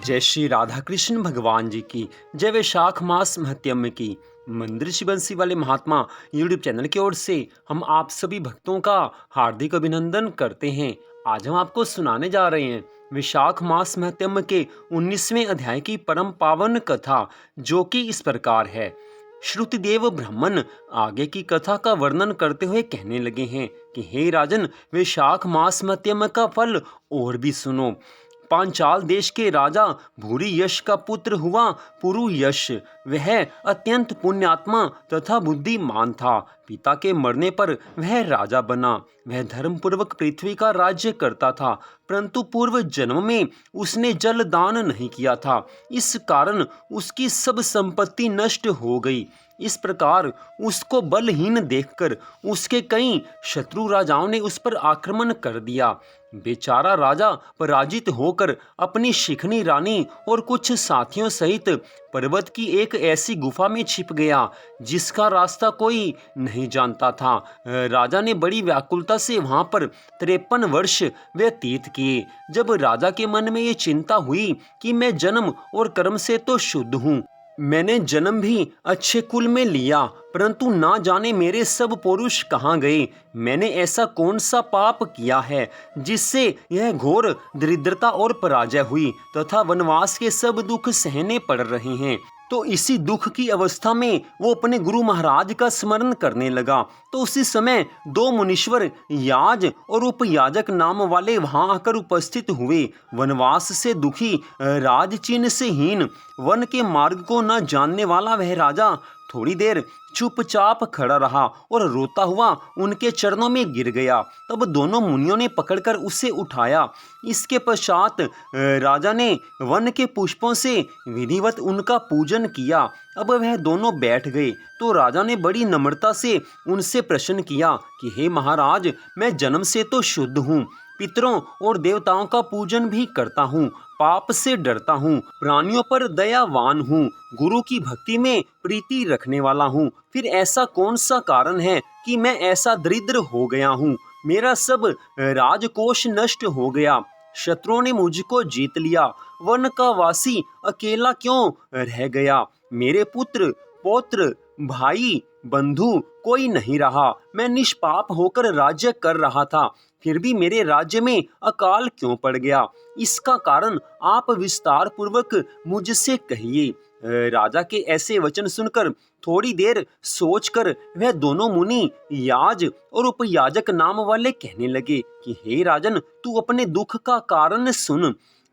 जय श्री राधा कृष्ण भगवान जी की जय। वैशाख मास महत्म की मंदिर शिवंशी वाले महात्मा यूट्यूब चैनल की ओर से हम आप सभी भक्तों का हार्दिक अभिनंदन करते हैं। आज हम आपको सुनाने जा रहे हैं वैशाख मास महत्म के 19वें अध्याय की परम पावन कथा, जो कि इस प्रकार है। श्रुतिदेव ब्राह्मण आगे की कथा का वर्णन करते हुए कहने लगे हैं कि हे राजन, वैशाख मास महत्म का फल और भी सुनो। पांचाल देश के राजा भूरी यश का पुत्र हुआ पुरु यश। वह अत्यंत पुण्यात्मा तथा बुद्धिमान था। पिता के मरने पर वह राजा बना। वह धर्मपूर्वक पृथ्वी का राज्य करता था, परंतु पूर्व जन्म में उसने जल दान नहीं किया था। इस कारण उसकी सब संपत्ति नष्ट हो गई। इस प्रकार उसको बलहीन देखकर उसके कई शत्रु राजाओं ने उस पर आक्रमण कर दिया। बेचारा राजा पराजित होकर अपनी शिखनी रानी और कुछ साथियों सहित पर्वत की एक ऐसी गुफा में छिप गया जिसका रास्ता कोई नहीं जानता था। राजा ने बड़ी व्याकुलता से वहां पर 53 वर्ष व्यतीत किए। जब राजा के मन में ये चिंता हुई कि मैं जन्म और कर्म से तो शुद्ध हूँ, मैंने जन्म भी अच्छे कुल में लिया, परंतु ना जाने मेरे सब पुरुष कहाँ गए। मैंने ऐसा कौन सा पाप किया है जिससे यह घोर दरिद्रता और पराजय हुई तथा वनवास के सब दुख सहने पड़ रहे हैं। तो इसी दुख की अवस्था में वो अपने गुरु महाराज का स्मरण करने लगा। तो उसी समय दो मुनीश्वर याज और उपयाजक नाम वाले वहां आकर उपस्थित हुए। वनवास से दुखी, राजचिन्ह से हीन, वन के मार्ग को न जानने वाला वह राजा थोड़ी देर चुपचाप खड़ा रहा और रोता हुआ उनके चरणों में गिर गया। तब दोनों मुनियों ने पकड़कर उसे उठाया। इसके पश्चात राजा ने वन के पुष्पों से विधिवत उनका पूजन किया। अब वह दोनों बैठ गए तो राजा ने बड़ी नम्रता से उनसे प्रश्न किया कि हे महाराज, मैं जन्म से तो शुद्ध हूँ, पितरों और देवताओं का पूजन भी करता हूँ, पाप से डरता हूँ, प्राणियों पर दयावान हूँ, गुरु की भक्ति में प्रीति रखने वाला हूँ, फिर ऐसा कौन सा कारण है कि मैं ऐसा दरिद्र हो गया हूँ। मेरा सब राजकोष नष्ट हो गया, शत्रुओं ने मुझको जीत लिया, वन का वासी अकेला क्यों रह गया, मेरे पुत्र पौत्र भाई बंधु कोई नहीं रहा, मैं निष्पाप होकर राज्य कर रहा था, फिर भी मेरे राज्य में अकाल क्यों पड़ गया। इसका कारण आप विस्तार पूर्वक मुझसे कहिए। राजा के ऐसे वचन सुनकर थोड़ी देर सोचकर वह दोनों मुनि याज और उपयाजक नाम वाले कहने लगे कि हे राजन, तू अपने दुख का कारण सुन।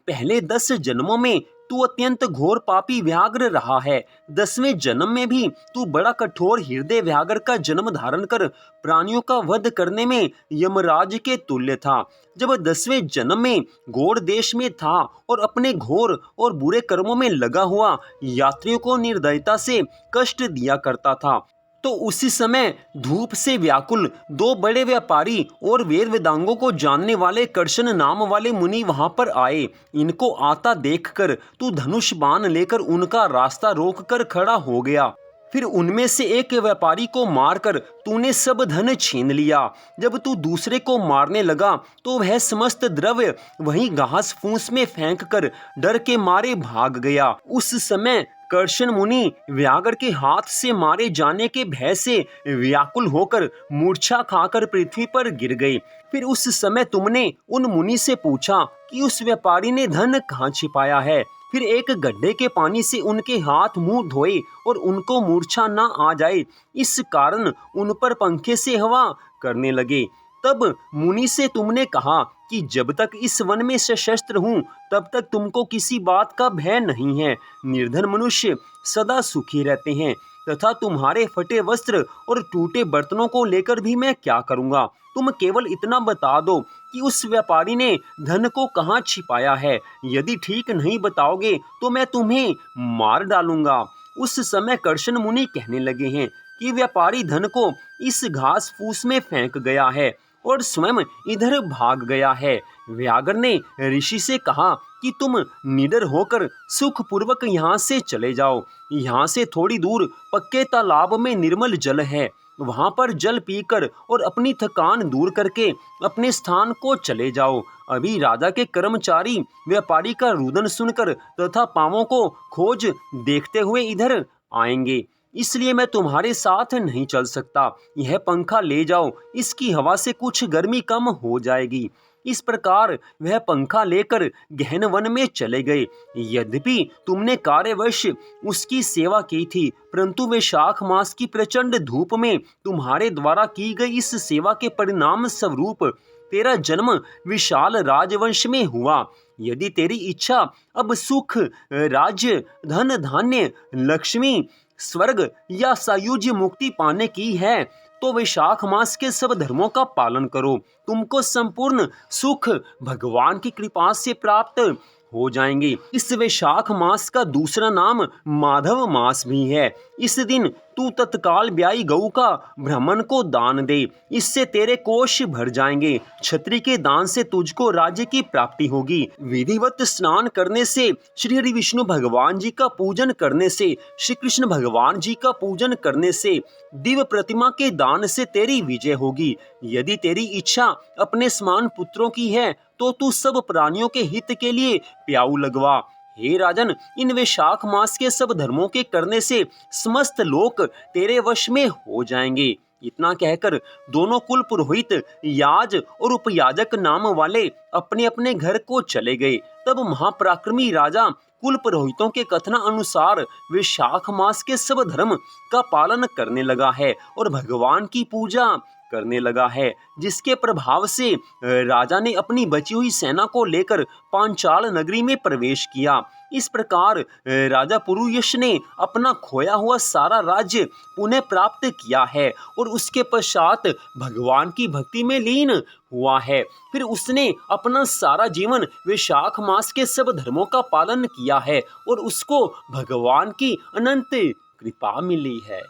पहले 10 जन्मों में तू अत्यंत घोर पापी व्याघ्र रहा है। 10वें जन्म में भी तू बड़ा कठोर हृदय व्याघ्र का जन्म धारण कर प्राणियों का वध करने में यमराज के तुल्य था। जब 10वें जन्म में घोर देश में था और अपने घोर और बुरे कर्मों में लगा हुआ यात्रियों को निर्दयता से कष्ट दिया करता था, तो उसी समय धूप से व्याकुल 2 बड़े व्यापारी और वेद वेदांगों को जानने वाले कर्शन नाम वाले मुनि वहां पर आए। इनको आता देखकर तू धनुष बाण लेकर उनका रास्ता रोककर खड़ा हो गया। फिर उनमें से एक व्यापारी को मारकर तूने सब धन छीन लिया। जब तू दूसरे को मारने लगा तो वह समस्त द्रव्य वहीं घास फूस में फेंक कर डर के मारे भाग गया। उस समय कर्शन मुनि व्याघ्र के हाथ से मारे जाने के भय से व्याकुल होकर मूर्छा खाकर पृथ्वी पर गिर गए। फिर उस समय तुमने उन मुनि से पूछा कि उस व्यापारी ने धन कहाँ छिपाया है। फिर एक गड्ढे के पानी से उनके हाथ मुंह धोए और उनको मूर्छा न आ जाए, इस कारण उन पर पंखे से हवा करने लगे। तब मुनि से तुमने कहा कि जब तक इस वन में सशस्त्र हूँ तब तक तुमको किसी बात का भय नहीं है। निर्धन मनुष्य सदा सुखी रहते हैं तथा तुम्हारे फटे वस्त्र और टूटे बर्तनों को लेकर भी मैं क्या करूँगा। तुम केवल इतना बता दो कि उस व्यापारी ने धन को कहाँ छिपाया है। यदि ठीक नहीं बताओगे तो मैं तुम्हें मार डालूंगा। उस समय कर्शन मुनि कहने लगे हैं कि व्यापारी धन को इस घास फूस में फेंक गया है और स्वयं इधर भाग गया है। व्याघ्र ने ऋषि से कहा कि तुम निडर होकर सुखपूर्वक यहाँ से चले जाओ। यहाँ से थोड़ी दूर पक्के तालाब में निर्मल जल है, वहाँ पर जल पीकर और अपनी थकान दूर करके अपने स्थान को चले जाओ। अभी राजा के कर्मचारी व्यापारी का रुदन सुनकर तथा पांवों को खोज देखते हुए इधर आएंगे, इसलिए मैं तुम्हारे साथ नहीं चल सकता। यह पंखा ले जाओ, इसकी हवा से कुछ गर्मी कम हो जाएगी। इस प्रकार वह पंखा लेकर गहन वन में चले गए। यद्यपि तुमने कार्यवश उसकी सेवा की थी, परंतु वैशाख मास की प्रचंड धूप में तुम्हारे द्वारा की गई इस सेवा के परिणाम स्वरूप तेरा जन्म विशाल राजवंश में हुआ। यदि तेरी इच्छा अब सुख, राज्य, धन धान्य, लक्ष्मी, स्वर्ग या सायुज्य मुक्ति पाने की है, तो वैशाख मास के सब धर्मों का पालन करो। तुमको संपूर्ण सुख भगवान की कृपा से प्राप्त हो जाएंगे। इस वैशाख मास का दूसरा नाम माधव मास भी है। इस दिन तू तत्काल ब्याई गऊ का ब्राह्मण को दान दे, इससे तेरे कोष भर जाएंगे। छत्री के दान से तुझको राज्य की प्राप्ति होगी। विधिवत स्नान करने से, श्री हरि विष्णु भगवान जी का पूजन करने से, श्री कृष्ण भगवान जी का पूजन करने से, दिव्य प्रतिमा के दान से तेरी विजय होगी। यदि तेरी इच्छा अपने समान पुत्रों की है, तो तू सब प्राणियों के हित के लिए प्याऊ लगवा। हे राजन, इन वैशाख मास के सब धर्मों के करने से समस्त लोक तेरे वश में हो जाएंगे। इतना कहकर दोनों कुल पुरोहित, याज और उपयाजक नाम वाले अपने अपने घर को चले गए। तब महापराक्रमी राजा कुल पुरोहितों के कथना अनुसार वैशाख मास के सब धर्म का पालन करने लगा है और भगवान की पूजा करने लगा है, जिसके प्रभाव से राजा ने अपनी बची हुई सेना को लेकर पांचाल नगरी में प्रवेश किया। इस प्रकार राजा पुरुयश ने अपना खोया हुआ सारा राज्य पुनः प्राप्त किया है और उसके पश्चात भगवान की भक्ति में लीन हुआ है। फिर उसने अपना सारा जीवन वैशाख मास के सब धर्मों का पालन किया है और उसको भगवान की अनंत कृपा मिली है।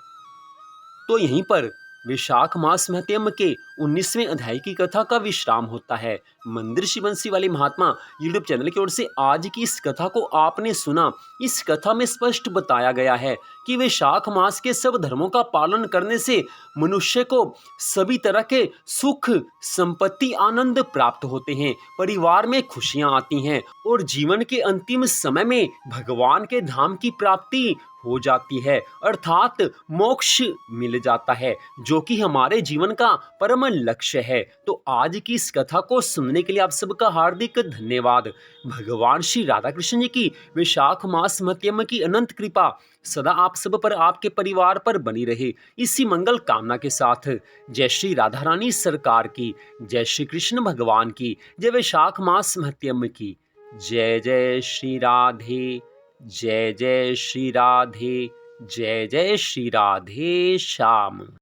तो यहीं पर वैशाख मास महत्म के 19वें अध्याय की कथा का विश्राम होता है। मंदिर श्री बंसी वाले महात्मा यूट्यूब चैनल की ओर से आज की इस कथा को आपने सुना। इस कथा में स्पष्ट बताया गया है कि वैशाख मास के सब धर्मों का पालन करने से मनुष्य को सभी तरह के सुख, संपत्ति, आनंद प्राप्त होते हैं, परिवार में खुशियां आती हैं और जीवन के अंतिम समय में भगवान के धाम की प्राप्ति हो जाती है, अर्थात मोक्ष मिल जाता है, जो कि हमारे जीवन का परम लक्ष्य है। तो आज की इस कथा को सुनने के लिए आप सबका हार्दिक धन्यवाद। भगवान श्री राधा कृष्ण जी की वैशाख मास महत्म की अनंत कृपा सदा आप सब पर, आपके परिवार पर बनी रहे, इसी मंगल कामना के साथ जय श्री राधा रानी सरकार की, जय श्री कृष्ण भगवान की, जय वैशाख मास महत्म की। जय जय श्री राधे, जय जय श्री राधे, जय जय श्री राधे श्याम।